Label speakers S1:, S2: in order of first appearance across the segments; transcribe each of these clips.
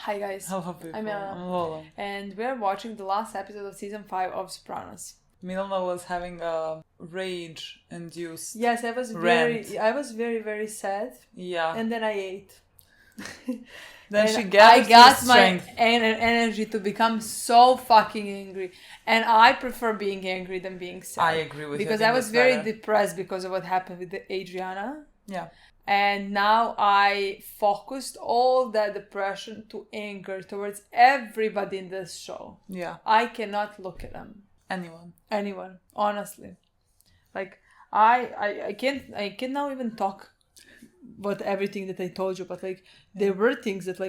S1: Hi guys.
S2: Hello people.
S1: I'm Milena.
S2: I'm Lola.
S1: And we're watching the last episode of season 5 of Sopranos.
S2: Milena was having a rage-induced
S1: Yes, I was
S2: rant.
S1: very, very sad.
S2: Yeah.
S1: And then I ate.
S2: Then
S1: and
S2: she gathered
S1: I got
S2: her
S1: my
S2: strength.
S1: energy to become so fucking angry. And I prefer being angry than being sad.
S2: I agree with you.
S1: Because I was very depressed because of what happened with Adriana.
S2: Yeah.
S1: And now I focused all that depression to anger towards everybody in this show.
S2: Yeah.
S1: I cannot look at them.
S2: Anyone.
S1: Honestly. Like, I can't now even talk about everything that I told you, but like, there were things that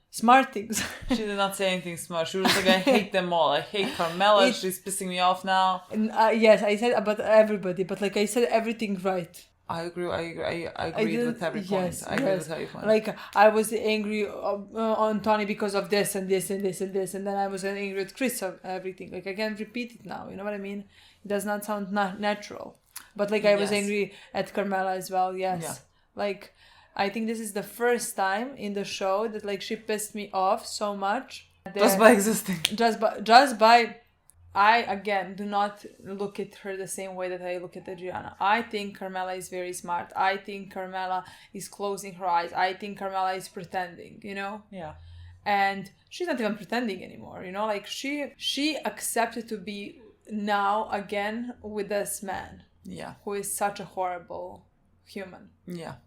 S1: smart things.
S2: She did not say anything smart. She was like, I hate them all. I hate Carmela. She's pissing me off now.
S1: And, yes, I said about everybody, but like I said everything right.
S2: I agree. I agreed with every point.
S1: Yes,
S2: I agree with every point.
S1: Like, I was angry on Tony because of this and this and this and this, and then I was angry with Chris of everything. Like, I can't repeat it now. You know what I mean? It does not sound natural. But like, I was angry at Carmela as well. Yes. Yeah. Like, I think this is the first time in the show that like she pissed me off so much.
S2: Just by existing.
S1: Just by. I, again, do not look at her the same way that I look at Adriana. I think Carmela is very smart. I think Carmela is closing her eyes. I think Carmela is pretending, you know?
S2: Yeah.
S1: And she's not even pretending anymore, you know? Like, she accepted to be now again with this man.
S2: Yeah.
S1: Who is such a horrible human.
S2: Yeah.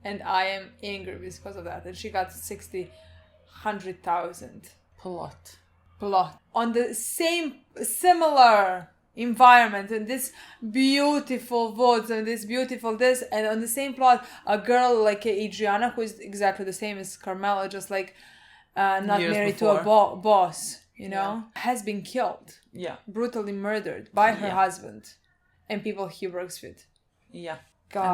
S1: And I am angry because of that. And she got 100,000. Plot on the similar environment and this beautiful woods and this beautiful this, and on the same plot a girl like Adriana, who is exactly the same as Carmela, just like not
S2: years
S1: married
S2: before.
S1: to a boss, you know, has been killed, brutally murdered by her husband and people he works with. God.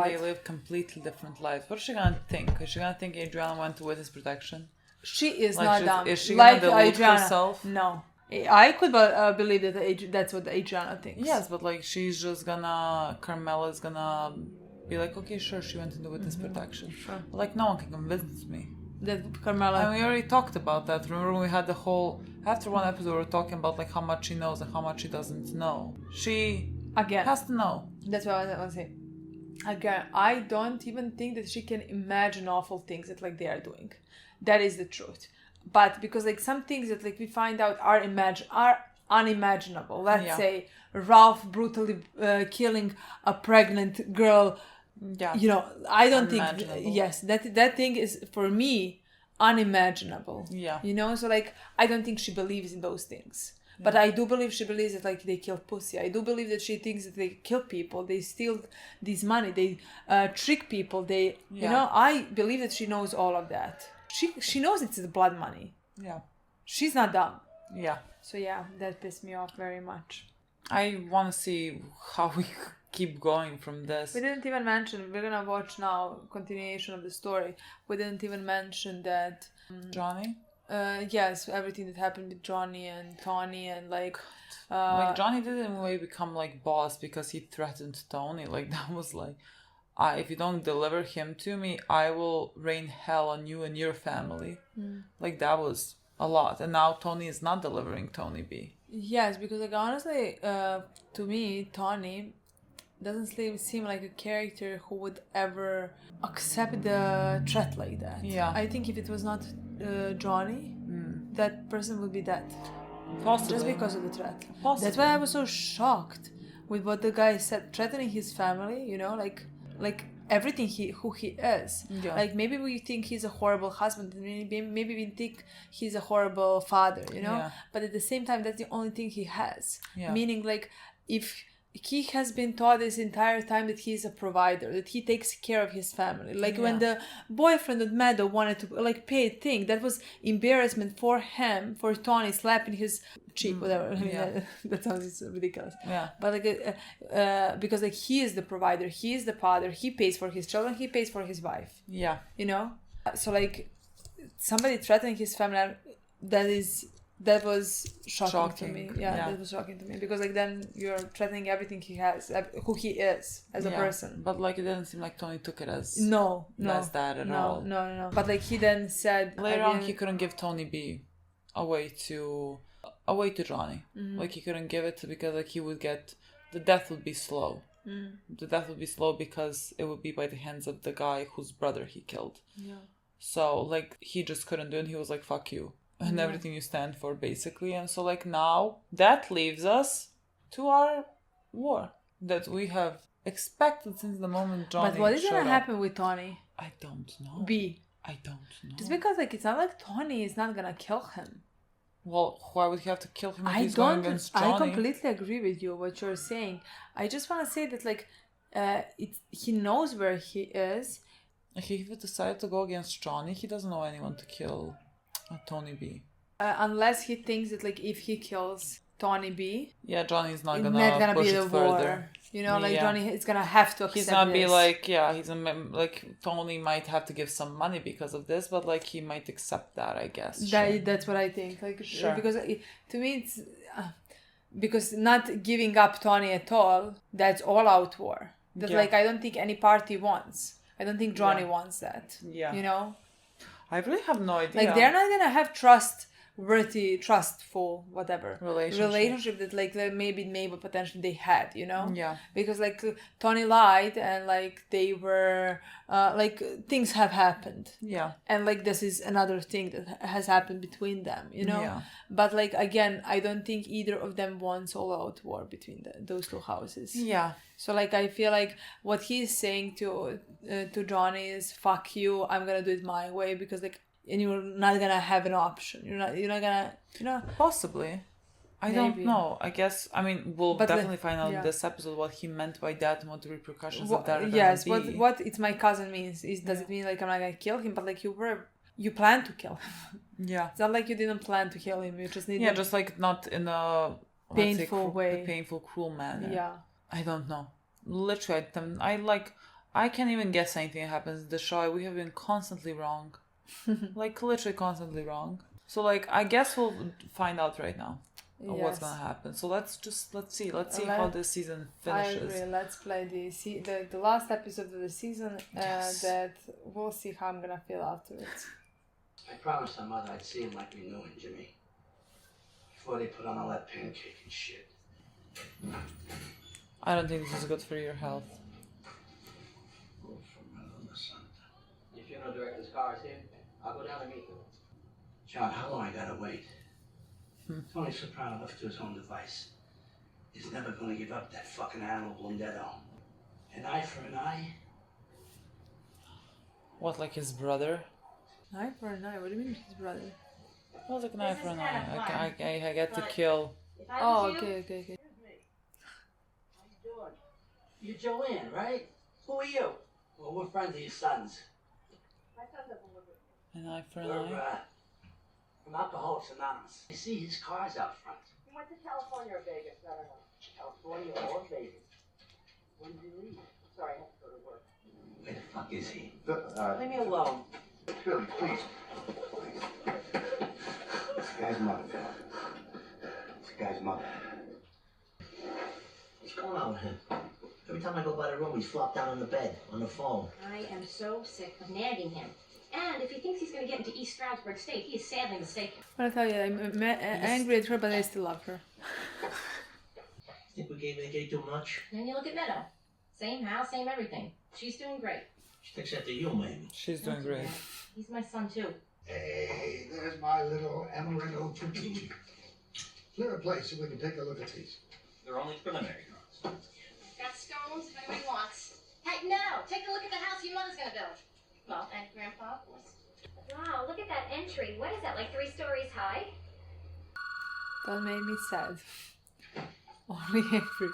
S2: And they live completely different lives. What is she gonna think? Is she gonna think Adriana went to witness protection?
S1: She is not dumb.
S2: Is she
S1: like
S2: gonna delude
S1: Adriana.
S2: herself?
S1: No. I could believe that that's what Adriana thinks.
S2: Yes, but like she's just gonna... Carmela's gonna be like, okay, sure, she went into witness protection.
S1: Sure.
S2: But like no one can convince me.
S1: That Carmela...
S2: And we already talked about that. Remember when we had the whole... After one episode we were talking about like how much she knows and how much she doesn't know. She has to know.
S1: That's what I was saying. Again, I don't even think that she can imagine awful things that like they are doing. That is the truth. But because like some things that like we find out are unimaginable. Let's say Ralph brutally killing a pregnant girl. Yeah. You know, I don't think... Yes, that thing is, for me, unimaginable. Yeah. You know, so like, I don't think she believes in those things. Yeah. But I do believe she believes that like they kill pussy. I do believe that she thinks that they kill people. They steal this money. They trick people. They, you know, I believe that she knows all of that. She knows it's the blood money. Yeah. She's not dumb. Yeah. So yeah, that pissed me off very much.
S2: I want to see how we keep going from this.
S1: We didn't even mention, we're gonna watch now continuation of the story. We didn't even mention that...
S2: Johnny?
S1: Yes, everything that happened with Johnny and Tony and like...
S2: like Johnny didn't in a way become like boss because he threatened Tony. Like that was like... if you don't deliver him to me, I will rain hell on you and your family. Like that was a lot. And now Tony is not delivering Tony B.
S1: Yes, because like honestly, to me, Tony doesn't seem like a character who would ever accept the threat like that. Yeah. I think if it was not Johnny, that person would be dead.
S2: Possibly.
S1: Just because of the threat.
S2: Possibly.
S1: That's why I was so shocked with what the guy said, threatening his family, you know, like everything who he is. Yeah. Like maybe we think he's a horrible husband, maybe we think he's a horrible father, you know. Yeah. But at the same time, that's the only thing he has. Yeah. Meaning like if he has been taught this entire time that he's a provider, that he takes care of his family. Like when the boyfriend of Meadow wanted to like pay a thing, that was embarrassment for him, for Tony slapping his cheek, whatever. I mean, that sounds ridiculous. Yeah. But like, because like he is the provider, he is the father, he pays for his children, he pays for his wife. Yeah. You know? So like somebody threatening his family, that is That was shocking to me.
S2: Shocking,
S1: Yeah,
S2: yeah.
S1: that was shocking to me because like then you're threatening everything he has, who he is as a person.
S2: But like it didn't seem like Tony took it as
S1: No.
S2: as that at all.
S1: No. But like he then said
S2: Later on, he couldn't give Tony B away to Johnny. Like he couldn't give it because like he would get the death would be slow. The death would be slow because it would be by the hands of the guy whose brother he killed.
S1: Yeah.
S2: So like he just couldn't do it. And he was like, "Fuck you." And everything you stand for, basically. And so, like, now that leaves us to our war that we have expected since the moment Johnny
S1: But what is
S2: showed
S1: gonna
S2: up.
S1: happen with Tony?
S2: I don't know. I don't know.
S1: Just because, like, it's not like Tony is not gonna kill him.
S2: Well, why would he have to kill him if he's going against Johnny?
S1: I completely agree with you, what you're saying. I just want to say that, like, he knows where he is.
S2: If he decided to go against Johnny, he doesn't know anyone to kill Tony B.
S1: Unless he thinks that, like, if he kills Tony B,
S2: Johnny's not
S1: it's
S2: gonna
S1: not gonna
S2: push
S1: be
S2: it
S1: the
S2: further.
S1: war. You know, like Johnny is gonna have to accept
S2: He's not
S1: this.
S2: be like, like Tony might have to give some money because of this, but like he might accept that, I guess.
S1: That's what I think. Like,
S2: Sure.
S1: Because to me, it's because not giving up Tony at all. That's all out war. That like I don't think any party wants. I don't think Johnny wants that.
S2: Yeah.
S1: You know.
S2: I really have no idea.
S1: Like they're not gonna have trustful, whatever relationship that like maybe potentially they had, you know.
S2: Yeah.
S1: Because like Tony lied and like they were like things have happened.
S2: Yeah.
S1: And like this is another thing that has happened between them, you know.
S2: Yeah.
S1: But like again, I don't think either of them wants all-out war between those two houses.
S2: Yeah.
S1: So like I feel like what he's saying to Johnny is fuck you, I'm gonna do it my way because like and you're not gonna have an option. You're not gonna, you know.
S2: Possibly. I don't know. I guess we'll definitely find out in this episode what he meant by that and what the repercussions of that are gonna be.
S1: What it's my cousin means is does it mean like I'm not gonna kill him, but like you plan to kill him.
S2: Yeah.
S1: It's not like you didn't plan to kill him. You just need
S2: just like not in a
S1: painful way,
S2: painful, cruel manner.
S1: Yeah.
S2: I don't know. Literally, I can't even guess anything that happens in the show. We have been constantly wrong. Like literally constantly wrong. So like I guess we'll find out right now what's gonna happen. So let's see how this season finishes.
S1: I agree. Let's play the last episode of the season. That we'll see how I'm gonna feel afterwards.
S3: I promised my mother I'd see him like we knew him, Jimmy. Before they put on all that pancake and shit.
S2: I don't think this is good for your health.
S3: The funeral director's car is here. I'll go down and meet them. John, how long I gotta wait? Tony Soprano, left to his own device, is never gonna give up that fucking animal Blundetto. An eye for an eye?
S2: What, like his brother?
S1: Eye for an eye? What do you mean his brother?
S2: Well, like an eye for an eye. I get to kill.
S1: Oh, okay.
S3: How you doing? You're Joanne, right? Who are you? Well, we're friends of your son's.
S2: An eye for an
S3: We're
S2: eye?
S3: from Alcoholics Anonymous. I see his car's out front.
S4: He went to California or Vegas, I don't know.
S3: California or Vegas. When did he leave?
S4: Sorry, I have to go to work.
S3: Where the fuck is he?
S4: Leave me alone.
S5: Billy, please. This guy's mother, Phil. This guy's mother.
S3: What's going on with him? Every time I go by the room, he's flopped down on the bed, on the phone.
S6: I am so sick of nagging him. And if he thinks he's going to get into East Stroudsburg State, he is sadly mistaken.
S1: But I tell you, I'm angry at her, but I still love her.
S3: Think we gave AJ too much?
S6: And you look at Meadow. Same house, same everything. She's doing great.
S3: She thinks after you, maybe.
S2: She's doing
S6: Not too
S2: great.
S6: bad. He's my son, too.
S5: Hey, there's my little Amaretto Tucci. Clear a place so we can take a look at these.
S7: They're only preliminary drawings.
S6: Got stones if anybody wants. Hey, no! Take a look at the house your mother's going to build. Well, and Grandpa, of course.
S8: Wow, look at that entry. What is that, like 3 stories high?
S1: That made me sad. Only angry.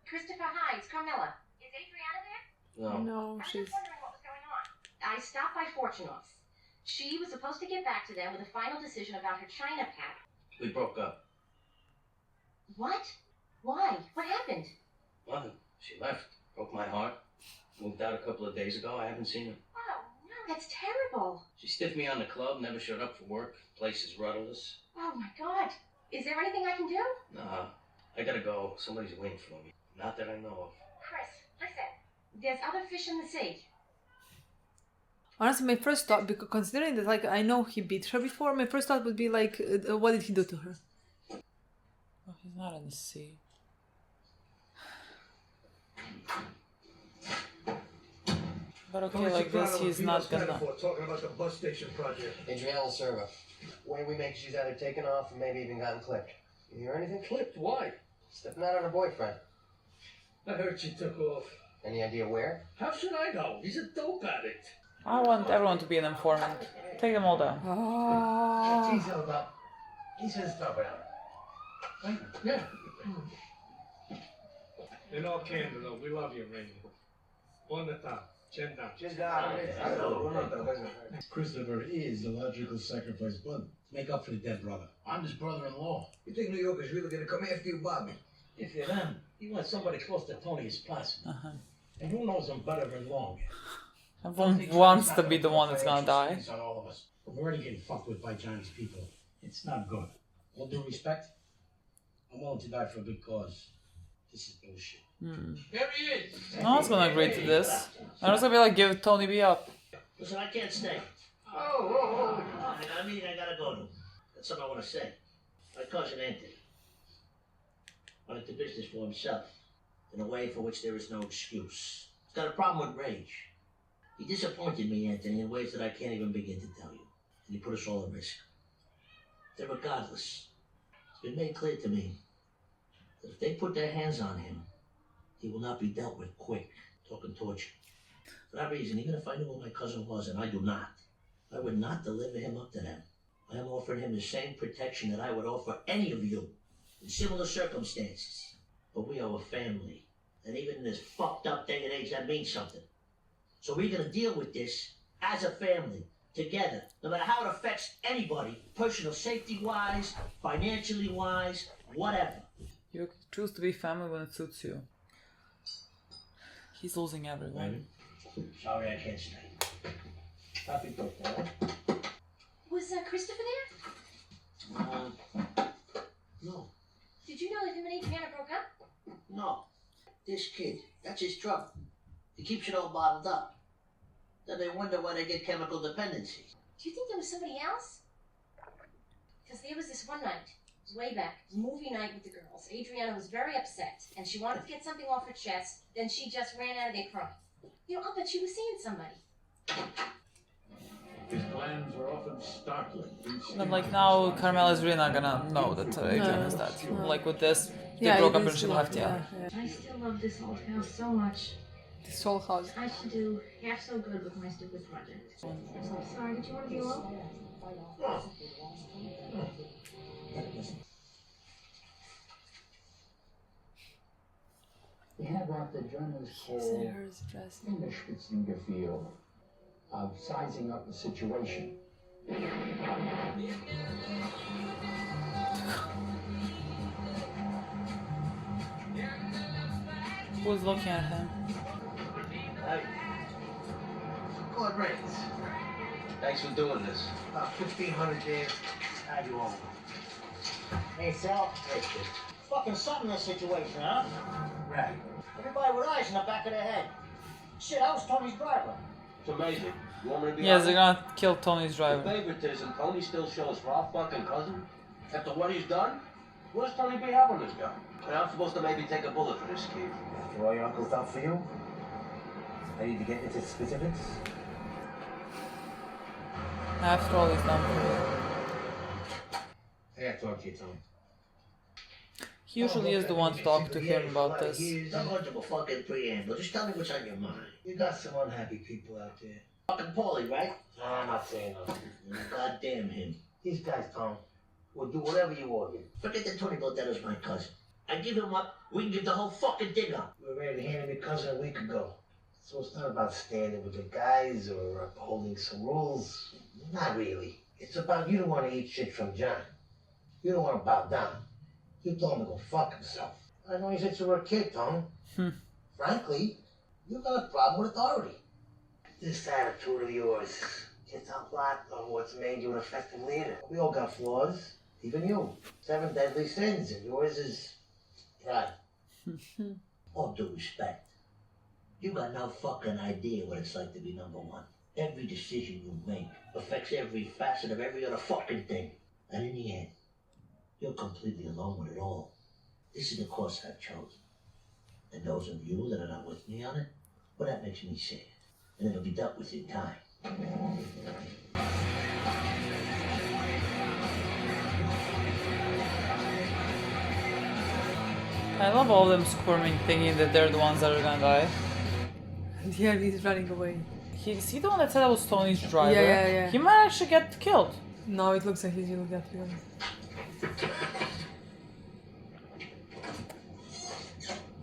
S6: Christopher Hyde, Carmilla.
S8: Is Adriana there?
S3: No.
S1: No,
S6: I was
S1: she's...
S6: just wondering what was going on. I stopped by Fortunoff's. She was supposed to get back to them with a final decision about her China pack.
S3: We broke up.
S6: What? Why? What happened?
S3: Nothing. She left. Broke my heart. Moved out a couple of days ago. I haven't seen her.
S6: Oh, no. that's terrible.
S3: She stiffed me on the club, never showed up for work. Place is rudderless.
S6: Oh my God. Is there anything I can do?
S3: Nah, I gotta go. Somebody's waiting for me. Not that I know of.
S6: Chris, listen. There's other fish in the sea.
S1: Honestly, my first thought, because considering that like I know he beat her before, my first thought would be like, what did he do to her?
S2: Oh, he's not in the sea. But okay, like this, he's not gonna.
S5: Talking about the bus station project.
S9: Adriana Serva. Way we make she's either taken off or maybe even gotten clipped. You hear anything?
S5: Clipped? Why?
S9: Stepping out on her boyfriend.
S5: I heard she took off.
S9: Any idea where?
S5: How should I know? He's a dope addict.
S2: I want everyone to be an informant. Take them all down.
S1: Oh.
S5: He's held up. He's his stuff out. Right? Yeah. In all candor, though, we love you, Rainy. On the top. Chin down.
S10: Christopher is the logical sacrifice button. Make up for the dead brother. I'm his brother-in-law.
S5: You think New York is really going to come after you, Bobby?
S3: If you're them, you want somebody close to Tony as possible. And who knows him better than long?
S2: Everyone wants to be the one that's gonna die.
S10: It's on all of us. We're already getting fucked with by Johnny's people. It's not good. All due respect, I'm willing to die for a good cause. This is bullshit.
S3: There he is!
S2: No one's gonna agree to this. I'm just gonna be like, give Tony B up.
S3: Listen, I can't stay. I got a meeting I gotta go to. That's something I want to say. My cousin Anthony went into business for himself in a way for which there is no excuse. He's got a problem with rage. He disappointed me, Anthony, in ways that I can't even begin to tell you. And he put us all at risk. Then regardless, it's been made clear to me that if they put their hands on him, he will not be dealt with quick, talking torture. For that reason, even if I knew who my cousin was, and I do not, I would not deliver him up to them. I am offering him the same protection that I would offer any of you in similar circumstances. But we are a family, and even in this fucked up day and age, that means something. So we're gonna deal with this as a family, together, no matter how it affects anybody, personal safety-wise, financially-wise, whatever.
S2: You choose to be family when it suits you. He's losing everyone.
S3: Sorry I can't stay. Happy birthday.
S6: Was Christopher there?
S3: No.
S6: Did you know that him and Adriana broke up?
S3: No. This kid, that's his trouble. He keeps it all bottled up. Then they wonder why they get chemical dependency.
S6: Do you think there was somebody else? Because there was this one night, it was way back, it was movie night with the girls. Adriana was very upset, and she wanted to get something off her chest, then she just ran out of there crying. You know, I'll bet she was seeing somebody.
S10: His plans were often startling.
S2: But like now, Carmela's really not gonna know that Adrian is dead. Like with this, they broke up and she left,
S6: I still love this old house so much.
S1: This whole house.
S6: I should do half so good with my stupid project. I'm sorry, did you want to be alone?
S11: We have what the Germans call Fingerspitzengefühl, of sizing up the situation.
S2: Who's looking at him?
S3: Hey.
S5: Claude Rains.
S3: Thanks for doing this.
S5: About 1,500 years.
S3: How you all?
S4: Hey, Sal.
S3: Hey, kid.
S4: Fucking something in this situation, huh?
S3: Right.
S4: Everybody with eyes in the back of their head. Shit, I was Tony's driver.
S7: It's amazing. You want me to be
S2: Yes, they're
S7: honest?
S2: gonna kill Tony's driver.
S7: Favoritism, Tony still shows for our fucking cousin? After what he's done? What does Tony B have on this guy? And I'm supposed to maybe take a bullet for this kid.
S3: After all your uncle's done for you, I need to get into specifics.
S2: After all he's done for you.
S10: I gotta talk to you, Tony.
S2: He usually is the one to talk to him about this.
S3: Not much of a fucking preamble. Just tell me what's on your mind.
S5: You got some unhappy people out there.
S3: Fucking Paulie, right?
S5: No, I'm not saying nothing.
S3: God damn him.
S5: These guys, Tom, will do whatever you order.
S3: Forget that Tony Baldetta's my cousin. I give him up, we can give the whole fucking dig up.
S5: We were ready to hand him your cousin a week ago. So it's not about standing with the guys or upholding some rules. Not really. It's about you don't want to eat shit from John. You don't want to bow down. You told him to go fuck himself. I know you said you were a kid, Tom. Frankly, you got a problem with authority. This attitude of yours, it's a lot on what's made you an effective leader. We all got flaws, even you. 7 deadly sins, and yours is pride.
S3: All due respect, you got no fucking idea what it's like to be number one. Every decision you make affects every facet of every other fucking thing. And in the end, you're completely alone with it all. This is the course I've chosen. And those of you that are not with me on it, well, that makes me sad. And it'll be dealt with in time.
S2: I love all of them squirming, thinking that they're the ones that are gonna die.
S1: Yeah, he's running away.
S2: Is he the one that said that was Tony's driver?
S1: Yeah.
S2: He might actually get killed.
S1: No, it looks like he's gonna get killed.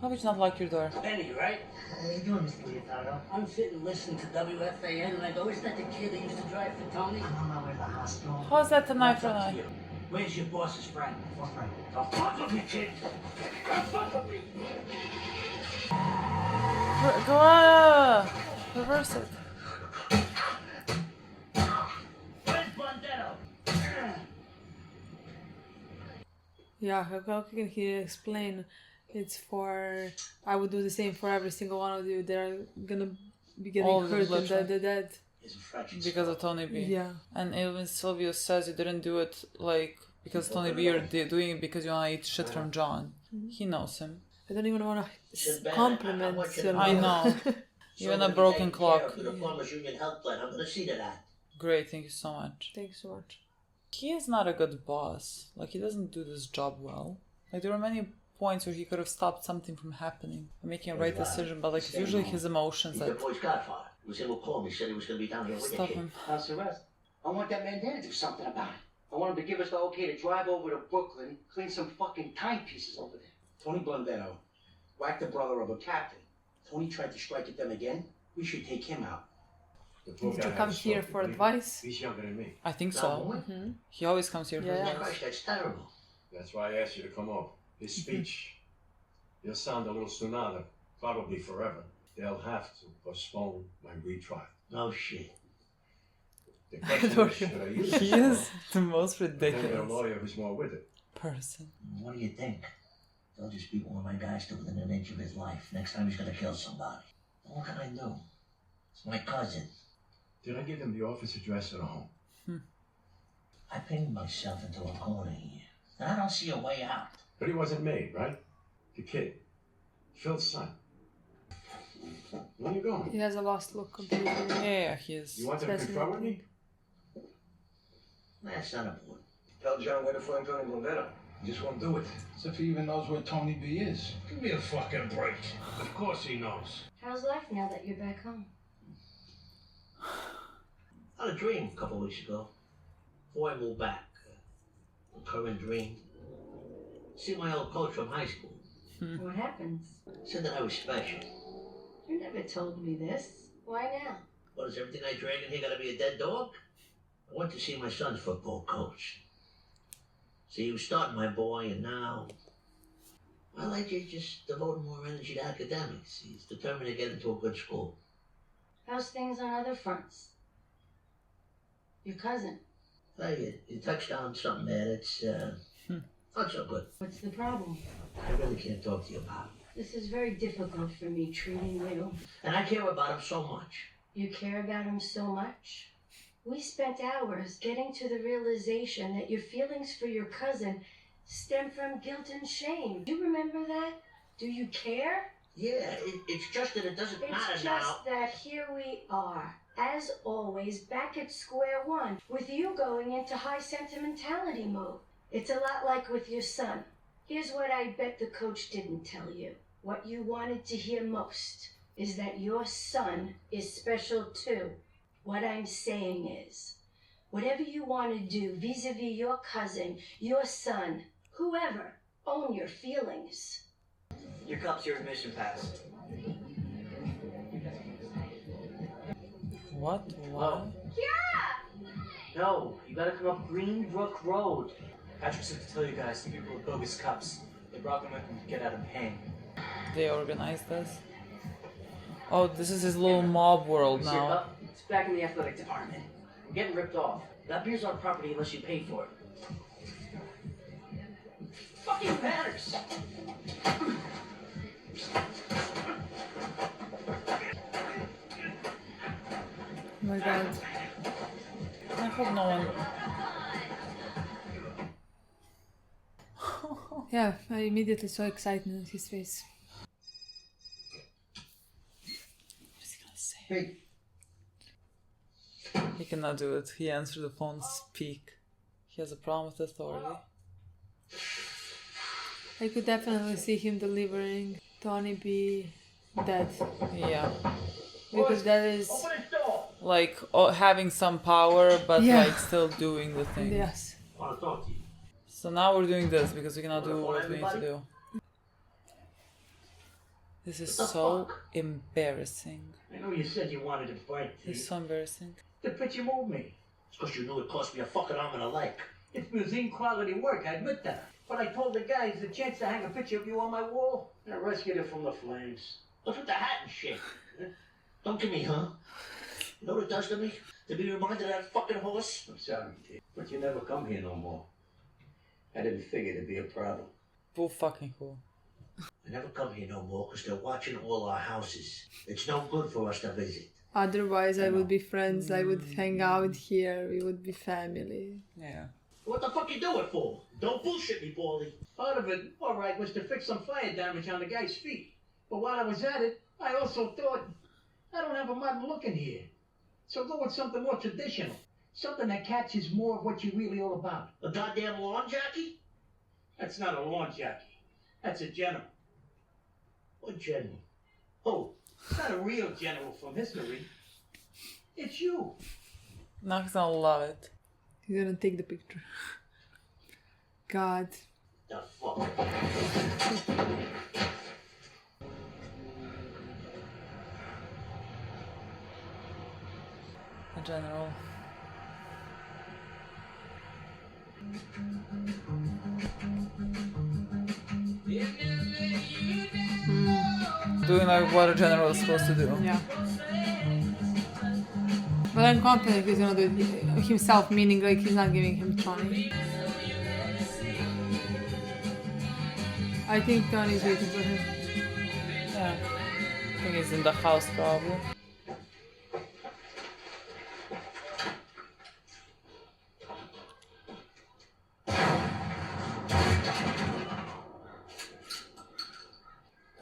S2: Hope it's not like your door.
S3: Benny, right?
S5: How you doing, Mr. Leotardo?
S3: I'm sitting listening to WFAN and I go, isn't that the kid that used to drive for Tony?
S5: I'm on my way to the hospital.
S2: How's that tonight for
S3: What's up
S2: night?
S3: to you? Where's your boss's friend?
S5: What friend?
S3: Don't fuck with me, kid! Don't fuck with me!
S2: Go reverse it.
S3: Where's Blondetto?
S1: Yeah, how can he explain? It's for... I would do the same for every single one of you. They're gonna be getting
S2: All of them,
S1: hurt and
S2: literally.
S1: dead.
S2: Because of Tony B.
S1: Yeah.
S2: And even Silvio says you didn't do it like because Tony B, you're doing it because you want to eat shit from John. He knows him.
S1: I don't even want to compliment Silvio.
S2: I know. Even a broken clock.
S3: The Farmers Union Health Plan. I'm gonna see to that.
S2: Great, thank you so much.
S1: Thank you so much.
S2: He is not a good boss. Like, he doesn't do this job well. Like, there were many points where he could have stopped something from happening, making a right decision, but like, it's usually his emotions
S3: He's
S2: that
S3: your boy's godfather. He was able to call me, said he was gonna be down here with you.
S2: stop him.
S4: House arrest. I want that man there to do something about it. I want him to give us the okay to drive over to Brooklyn, clean some fucking timepieces over there.
S10: Tony Blondetto whacked the brother of a captain. Tony tried to strike at them again. We should take him out.
S1: Needs to come here for advice.
S12: He's younger than me.
S2: I think so. He always comes here for
S1: Yeah.
S2: advice.
S3: Gosh, that's terrible.
S12: That's why I asked you to come over. His speech, he'll sound a little sonata, probably forever. They'll have to postpone my retrial.
S3: No shit.
S12: The question is, should I use
S2: He
S12: this
S2: is the most
S12: Then get a
S2: ridiculous
S12: lawyer who's more with it.
S2: person.
S3: What do you think? They'll just beat one of my guys to within an inch of his life. Next time he's gonna kill somebody. What can I do? It's my cousin.
S12: Did I give him the office address at home?
S3: I pinned myself into a corner here. And I don't see a way out.
S12: But he wasn't made, right? The kid. Phil's son. Where are you going?
S1: He has a lost look completely.
S2: Yeah, he is.
S12: You wanted to confront with me?
S3: That's not important.
S7: Tell John where to find Tony Blondetto. He just won't do it.
S10: As if he even knows where Tony B is.
S5: Give me a fucking break. Of course he knows.
S6: How's life now that you're back home?
S3: I had a dream a couple of weeks ago. Before I moved back. A current dream. See my old coach from high school.
S6: What happens?
S3: Said that I was special.
S6: You never told me this. Why now?
S3: What, is everything I drag in here gotta be a dead dog? I went to see my son's football coach. See, he was starting my boy, and now... Well, I just devoting more energy to academics. He's determined to get into a good school.
S6: How's things on other fronts? Your cousin.
S3: Hey, you touched on something there that's, not so good.
S6: What's the problem?
S3: I really can't talk to you about it.
S6: This is very difficult for me treating you.
S3: And I care about him so much.
S6: You care about him so much? We spent hours getting to the realization that your feelings for your cousin stem from guilt and shame. Do you remember that? Do you care?
S3: Yeah, it's just that it doesn't matter
S6: It's
S3: now.
S6: just that here we are, as always, back at square one, with you going into high sentimentality mode. It's a lot like with your son. Here's what I bet the coach didn't tell you. What you wanted to hear most is that your son is special too. What I'm saying is, whatever you want to do vis-a-vis your cousin, your son, whoever, own your feelings.
S4: Your cup's your admission pass.
S2: What?
S4: No, you gotta come up Greenbrook Road. Patrick said to tell you guys some people with bogus cups. They brought them in to get out of pain.
S2: They organized this? Oh, this is his little mob world
S4: What's your
S2: now.
S4: cup? It's back in the athletic department. We're getting ripped off. That beer's on property unless you pay for it. Fucking banners!
S1: Oh my god.
S2: I hope no one.
S1: Yeah, I immediately saw excitement on his face.
S2: What is he gonna say?
S4: Hey.
S2: He cannot do it. He answered the phone, speak. He has a problem with authority.
S1: I could definitely see him delivering Tony be dead.
S2: Yeah.
S1: Because that is...
S2: Like, having some power, but
S1: Yeah.
S2: like still doing the thing.
S1: Yes.
S12: I want to talk to you.
S2: So now we're doing this because we cannot do what we need to do. This is so embarrassing.
S10: I know you said you wanted to fight.
S2: It's so embarrassing.
S10: The picture moved me.
S5: It's because you knew it cost me a fucking arm and a leg.
S10: It's museum quality work, I admit that. But I told the guys the chance to hang a picture of you on my wall. I rescued it from the flames.
S5: Look at the hat and shit. Don't give me, huh? You know what it does to me? To be reminded of that fucking horse?
S10: I'm sorry, kid, but you never come here no more. I didn't figure it'd be a problem.
S2: Bull fucking cool.
S5: I never come here no more because they're watching all our houses. It's no good for us to visit.
S1: Otherwise I would be friends, I would hang out here, we would be family.
S2: Yeah.
S5: What the fuck you do it for? Don't bullshit me, Paulie.
S10: Part of it, all right, was to fix some fire damage on the guy's feet. But while I was at it, I also thought, I don't have a modern look in here. So go with something more traditional. Something that catches more of what you're really all about.
S5: A goddamn lawn jockey?
S10: That's not a lawn jockey. That's a general.
S5: What general? Oh,
S10: It's not a real general from history. It's you.
S2: Now he's gonna love it.
S1: He's gonna take the picture. God.
S5: the fuck?
S2: A general. Doing like what a general is supposed to do.
S1: Yeah. But I'm confident he's gonna do it himself, meaning like he's not giving him Tony. I think Tony's waiting for him.
S2: Yeah. I think he's in the house probably.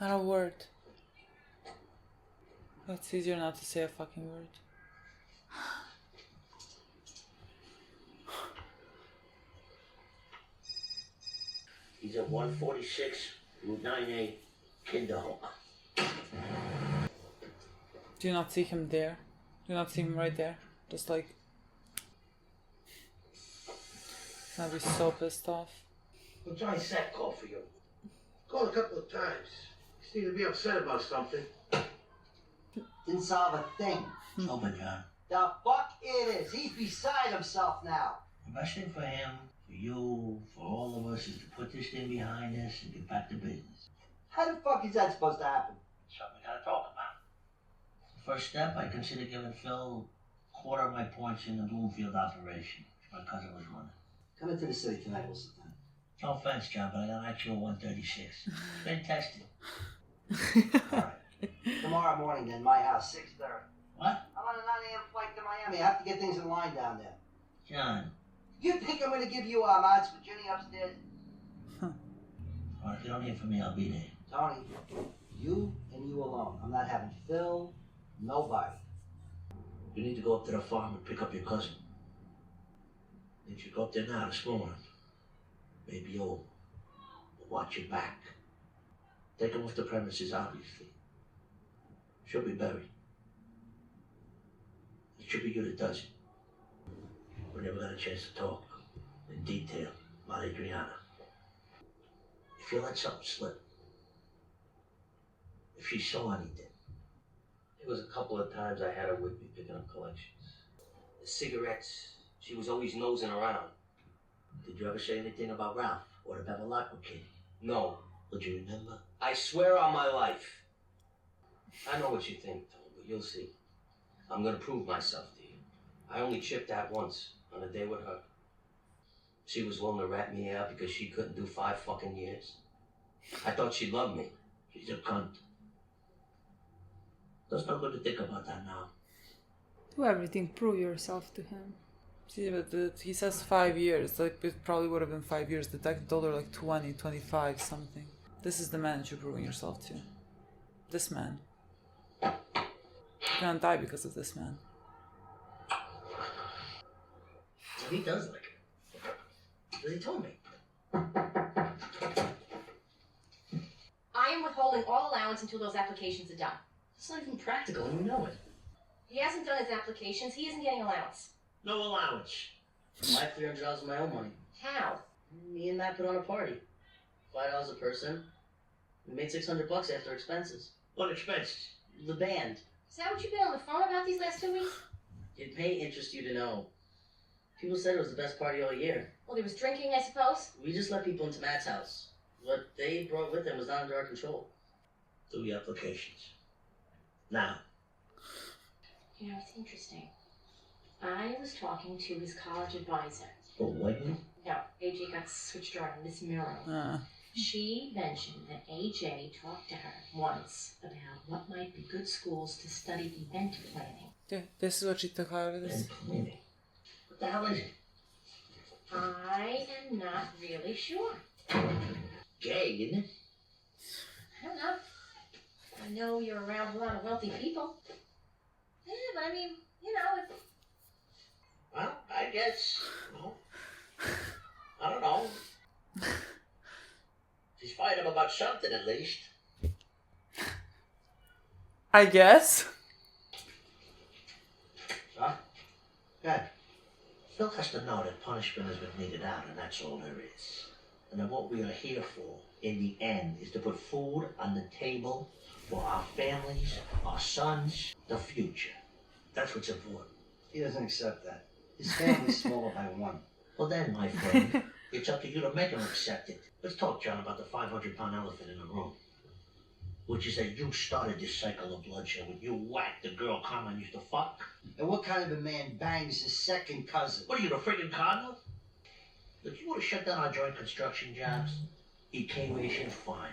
S2: Not a word. It's easier not to say a fucking word.
S5: He's at 146 Route 9A, Kinderhook.
S2: Do you not see him there? Do you not see him right there? Just like... He's gonna be so pissed off.
S5: Well, Johnny Sack called for you. Called a couple of times. He seemed to be upset about something.
S4: Didn't solve a thing.
S5: It's over, John.
S4: The fuck it is. He's beside himself now.
S5: The best thing for him, for you, for all of us, is to put this thing behind us and get back to business.
S4: How the fuck is that supposed to happen?
S5: Something we gotta talk about. First step, I consider giving Phil a quarter of my points in the Bloomfield operation, which my cousin was running.
S4: Come into the city tonight, we'll sit down.
S5: No offense, John, but I got an actual 136. Been tested.
S4: Tomorrow morning, then, my house, 6:30.
S5: What?
S4: I'm on a 9 a.m. flight to Miami. I have to get things in line down there.
S5: John.
S4: You think I'm gonna give you mods for Ginny upstairs?
S5: All right, if you don't hear from me, I'll be there.
S4: Tony, you and you alone. I'm not having Phil, nobody.
S5: You need to go up to the farm and pick up your cousin. You should go up there now this morning. Maybe you'll watch your back. Take him off the premises, obviously. She'll be buried. It should be you that does it. We never got a chance to talk in detail about Adriana. If you let something slip, if she saw anything.
S9: It was a couple of times I had her with me picking up collections. The cigarettes, she was always nosing around.
S5: Did you ever say anything about Ralph or the Bevilacqua kid?
S9: No.
S5: Would you remember?
S9: I swear on my life. I know what you think, Tom, but you'll see. I'm gonna prove myself to you. I only chipped that once, on a day with her. She was willing to rat me out because she couldn't do 5 fucking years. I thought she loved me.
S3: She's a cunt. That's not good to think about that now.
S1: Do everything, prove yourself to him.
S2: See, but he says 5 years. Like, it probably would have been 5 years. The detective told her like 20, 25, something. This is the man that you're proving yourself to. This man. You're gonna die because of this man.
S4: He does like it. Because he told me.
S6: I am withholding all allowance until those applications are done.
S4: It's not even practical, and you know it.
S6: He hasn't done his applications. He isn't getting allowance.
S4: No allowance. I have $300 of my own money.
S6: How?
S4: Me and Matt put on a party. $5 a person. We made $600 after expenses.
S3: What expenses?
S4: The band.
S6: Is that what you've been on the phone about these last 2 weeks?
S4: It may interest you to know. People said it was the best party all year.
S6: Well, there was drinking, I suppose.
S4: We just let people into Matt's house. What they brought with them was not under our control.
S3: Do the applications. Now.
S6: You know, it's interesting. I was talking to his college advisor.
S3: Oh, Whitney?
S6: No, AJ got switched around, Miss Miro. She mentioned that AJ talked to her once about what might be good schools to study event planning.
S2: Yeah, this is what she took out of this.
S3: Planning? What the hell is it?
S6: I am not really sure.
S3: Gay, isn't it?
S6: I don't know. I know you're around a lot of wealthy people. Yeah, but I mean, you know, if...
S3: Well, I guess. Well, I don't know. She's fighting him about something, at least.
S2: I guess.
S3: Huh? Good. Phil has to know that punishment has been meted out, and that's all there is. And then what we are here for, in the end, is to put food on the table for our families, our sons, the future. That's what's important.
S4: He doesn't accept that. His family's smaller by 1.
S3: Well then, my friend, it's up to you to make him accept it. Let's talk, John, about the 500-pound elephant in the room. Which is that you started this cycle of bloodshed when you whacked the girl Carmen used to fuck.
S4: And what kind of a man bangs his second cousin?
S3: What are you, the friggin' cardinal? If you would have shut down our joint construction jobs, he'd came ration fine.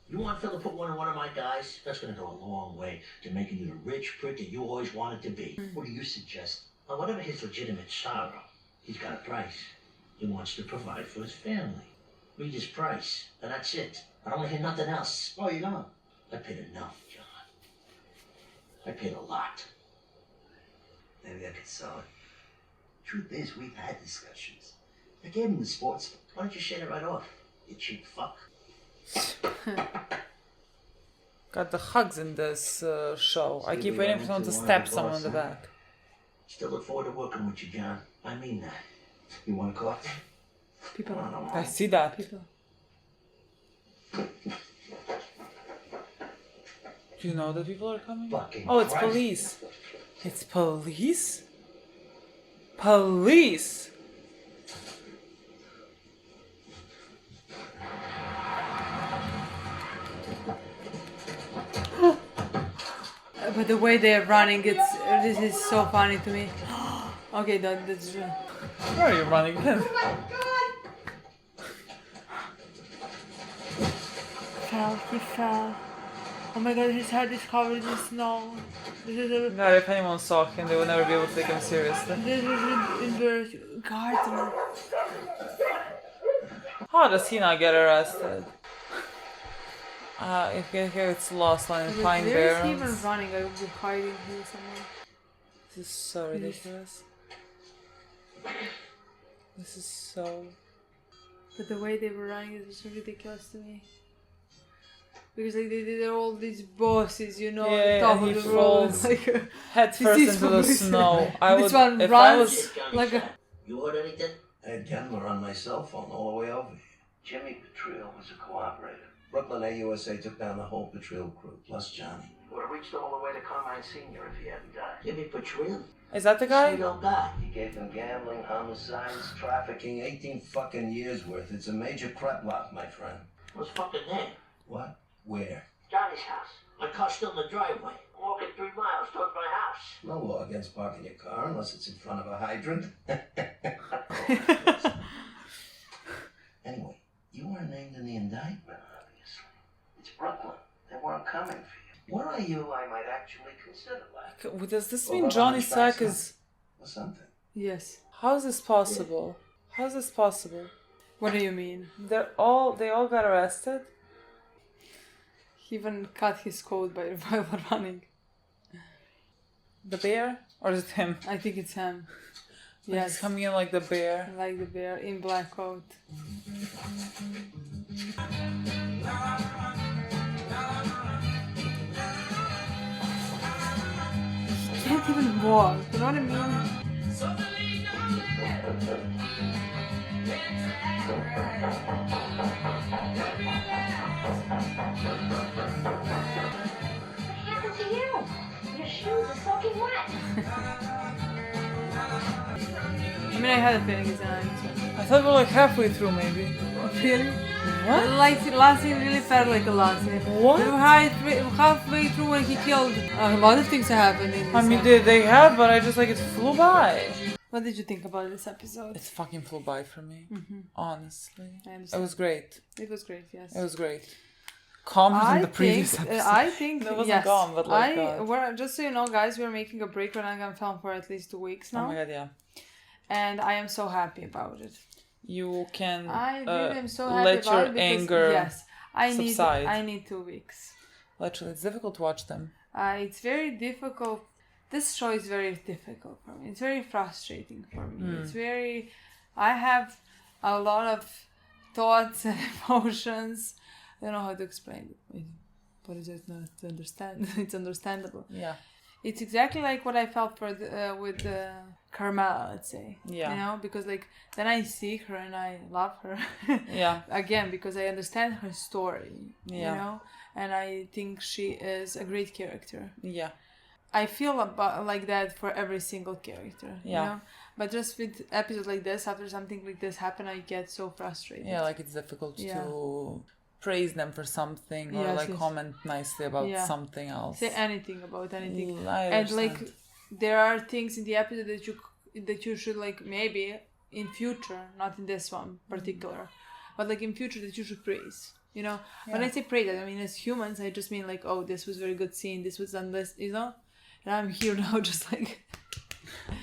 S3: You want Phil to put one in one of my guys? That's gonna go a long way to making you the rich prick that you always wanted to be.
S4: What do you suggest?
S3: Well, whatever his legitimate sorrow, he's got a price. He wants to provide for his family. Read his price, and that's it. I don't want to hear nothing else.
S4: Oh, you don't?
S3: I paid enough, John. I paid a lot.
S4: Maybe I could sell it. Truth is, we've had discussions. I gave him the sports book.
S3: Why don't you say that right off, you cheap fuck?
S2: Got the hugs in this show. I keep waiting for someone to stab someone in the back.
S3: Still look forward to working with you, John. I mean that. You want a coffee?
S1: People.
S2: I see that.
S1: People.
S2: Do you know that people are coming?
S3: Fucking
S2: Oh, it's
S3: Christ.
S2: police. It's police? Police!
S1: But the way they're running, this is so funny to me. Okay, that's
S2: Where are you running then?
S1: He fell. Oh my god, his head is covered in snow. This is a...
S2: God, if anyone saw him, they would never be able to take him seriously.
S1: This is embarrassing. Carter.
S2: How does he not get arrested? If he gets lost on Pine
S1: Where is he
S2: Barrens.
S1: even running? I would be hiding here somewhere.
S2: This is so ridiculous. This is so...
S1: But the way they were running is so ridiculous to me. Because like they're all these bosses, you know,
S2: Yeah,
S1: top
S2: he
S1: of the road.
S2: falls
S1: Like,
S2: head first into the snow. I
S1: this
S2: would,
S1: one
S2: if
S1: runs
S2: I was...
S1: like a...
S3: You heard anything? I had Denver on my cell phone all the way over here. Jimmy Petriel was a cooperator. Brooklyn AUSA took down the whole Petriel crew, plus Johnny. Would have reached all the way to Carmine Sr. if he hadn't died. Jimmy Petriel?
S2: Is that the guy?
S3: Sweet old guy. He gave them gambling, homicides, trafficking, 18 fucking years worth. It's a major crap lot, my friend. What's fucking there? What? Where? Johnny's house. My car's still in the driveway. I'm walking 3 miles towards my house. No law against parking your car unless it's in front of a hydrant. Anyway, you weren't named in the indictment, obviously. It's Brooklyn. They weren't coming for you. Were I you, I might actually consider that.
S2: Does this mean Johnny Sack is...
S3: Or something.
S1: Yes.
S2: How is this possible? How is this possible?
S1: What do you mean?
S2: They all got arrested?
S1: He even cut his coat while running.
S2: The bear? Or is it him?
S1: I think it's him.
S2: Yes. He's coming in like the bear.
S1: Like the bear in black coat. He can't even walk. You know what I mean?
S8: What happened to you? Your shoes are soaking wet.
S1: I mean, I had a feeling it's an
S2: I thought we were like halfway through, maybe.
S1: Really?
S2: What?
S1: Like, the last scene really felt like a last scene.
S2: What?
S1: Halfway through when he killed, a lot of things happened in this
S2: I mean, they have, but I just like it flew by.
S1: What did you think about this episode?
S2: It fucking flew by for me. Honestly.
S1: I understand.
S2: It was great.
S1: It was great, yes.
S2: It was great. Calmer than the previous episode.
S1: I think,
S2: it wasn't
S1: yes.
S2: calm, but like
S1: just so you know, guys, we're making a break. We're not going to film for at least 2 weeks now.
S2: Oh my god, yeah.
S1: And I am so happy about it.
S2: You can
S1: I really am so happy
S2: let
S1: about
S2: your
S1: it because,
S2: anger
S1: yes,
S2: subside.
S1: I need 2 weeks.
S2: Literally, it's difficult to watch them.
S1: It's very difficult. This show is very difficult for me. It's very frustrating for me. It's very... I have a lot of thoughts and emotions. I don't know how to explain it. But it's just not to understand. It's understandable.
S2: Yeah.
S1: It's exactly like what I felt for with Carmela, let's say.
S2: Yeah.
S1: You know, because like then I see her and I love her.
S2: Yeah.
S1: Again, because I understand her story.
S2: Yeah.
S1: You know, and I think she is a great character.
S2: Yeah.
S1: I feel about like that for every single character.
S2: Yeah.
S1: You know? But just with episodes like this, after something like this happen, I get so frustrated.
S2: Yeah, like it's difficult to praise them for something or like comment nicely about something else.
S1: Say anything about anything.
S2: And
S1: like there are things in the episode that you should like maybe in future, not in this one particular, but like in future that you should praise. You know, when I say praise, I mean as humans, I just mean like, oh, this was very good scene, this was done this, you know. And I'm here now, just like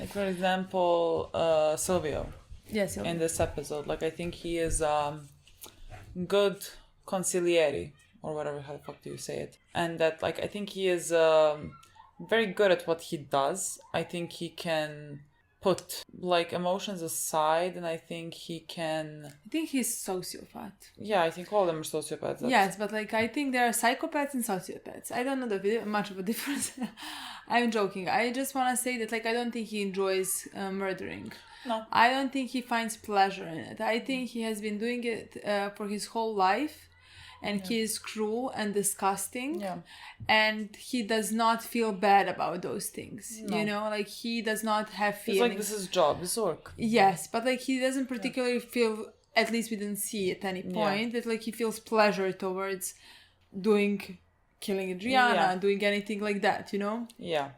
S2: for example, Silvio.
S1: Yes,
S2: in this episode, like I think he is good consigliere or whatever, how the fuck do you say it, and that like I think he is very good at what he does. I think he can put like emotions aside, and I think he can...
S1: I think he's sociopath.
S2: Yeah, I think all of them are sociopaths.
S1: Yes, but like I think there are psychopaths and sociopaths. I don't know much of a difference. I'm joking. I just want to say that like I don't think he enjoys murdering.
S2: No.
S1: I don't think he finds pleasure in it. I think he has been doing it for his whole life. And he is cruel and disgusting.
S2: Yeah.
S1: And he does not feel bad about those things.
S2: No.
S1: You know, like he does not have feelings.
S2: It's like this is job, this is work.
S1: Yes, but like he doesn't particularly feel, at least we didn't see at any point, that like he feels pleasure towards killing Adriana, doing anything like that, you know?
S2: Yeah.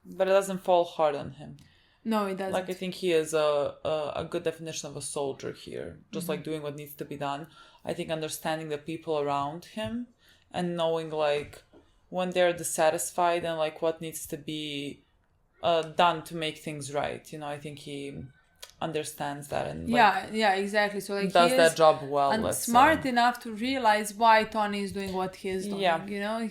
S2: But it doesn't fall hard on him.
S1: No, it doesn't.
S2: Like, I think he is a good definition of a soldier here. Just like doing what needs to be done. I think understanding the people around him and knowing like when they're dissatisfied and like what needs to be done to make things right. You know, I think he understands that and like,
S1: yeah, exactly. So like
S2: does
S1: he
S2: that job well.
S1: And smart enough to realize why Tony is doing what he is doing.
S2: Yeah.
S1: You know,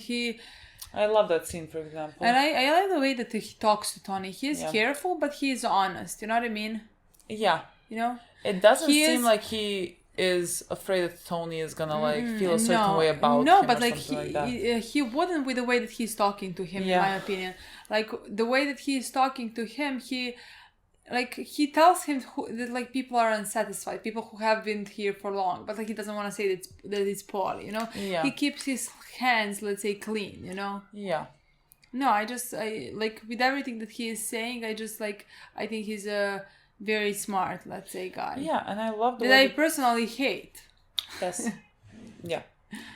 S2: I love that scene, for example.
S1: And I like the way that he talks to Tony. He is careful, but he is honest. You know what I mean?
S2: Yeah.
S1: You know?
S2: It doesn't seem like he is afraid that Tony is gonna like feel a certain way about him.
S1: No, but like
S2: he
S1: wouldn't with the way that he's talking to him, in my opinion. Like the way that he is talking to him, he tells him that like people are unsatisfied, people who have been here for long, but like he doesn't want to say that it's Paul, you know. He keeps his hands, let's say, clean, you know. No, I like with everything that he is saying, I think he's a very smart, let's say, guy.
S2: Yeah, and I love the
S1: way I personally hate.
S2: Yes. Yeah.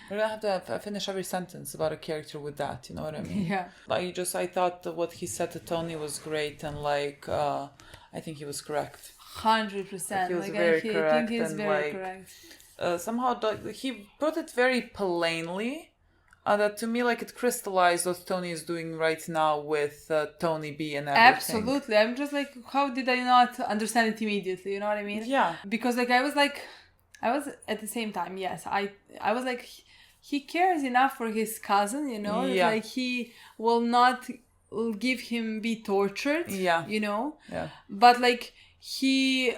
S2: We're gonna have to finish every sentence about a character with that, you know what I mean?
S1: Yeah.
S2: I thought that what he said to Tony was great, and like, I think he was correct.
S1: 100%.
S2: He was
S1: like,
S2: very
S1: I
S2: correct,
S1: think he's
S2: and
S1: very
S2: like,
S1: correct.
S2: somehow he put it very plainly. That to me, like, it crystallized what Tony is doing right now with Tony B and everything.
S1: Absolutely. I'm just like, how did I not understand it immediately? You know what I mean?
S2: Yeah.
S1: Because like I was at the same time, yes. I was like, he cares enough for his cousin, you know?
S2: Yeah.
S1: Like he will not give him be tortured.
S2: Yeah.
S1: You know?
S2: Yeah.
S1: But like he